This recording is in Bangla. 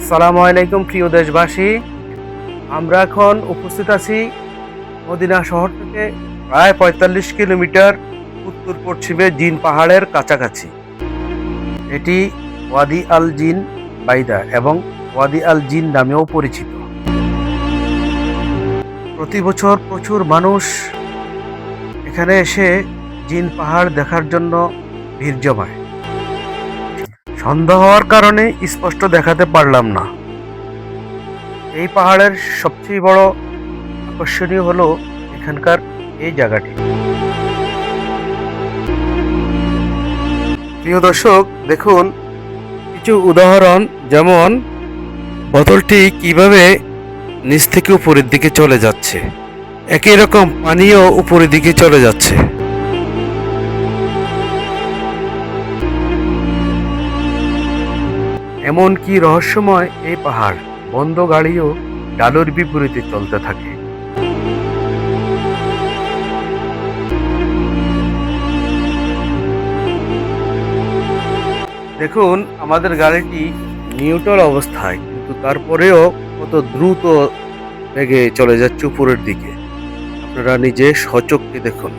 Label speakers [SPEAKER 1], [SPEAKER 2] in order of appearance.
[SPEAKER 1] আসসালামু আলাইকুম প্রিয় দেশবাসী। আমরা এখন উপস্থিত আছি মদিনা শহর থেকে প্রায় ৪৫ কিলোমিটার উত্তর পশ্চিমে জিন পাহাড়ের কাছাকাছি। এটি ওয়াদি আল জিন বাইদা এবং ওয়াদি আল জিন নামেও পরিচিত। প্রতি বছর প্রচুর মানুষ এখানে এসে জিন পাহাড় দেখার জন্য ভিড় জমায়। সন্ধ্যা হওয়ার কারণে স্পষ্ট দেখাতে পারলাম না। এই পাহাড়ের সবচেয়ে বড় আকর্ষণীয় হলো এখানকার এই জায়গাটি। প্রিয় দর্শক, দেখুন কিছু উদাহরণ, যেমন বোতলটি কিভাবে নিচ থেকে উপরের দিকে চলে যাচ্ছে, একই রকম পানিও উপরের দিকে চলে যাচ্ছে। এমন কি রহস্যময় এই পাহাড়, বন্ধ গাড়িও ডালোর বিপরীতে চলতে থাকে। দেখুন আমাদের গাড়িটি নিউট্রাল অবস্থায়, কিন্তু তারপরেও কত দ্রুত বেগে চলে যাচ্ছে উপরের দিকে। আপনারা নিজে স্বচক্ষে দেখুন।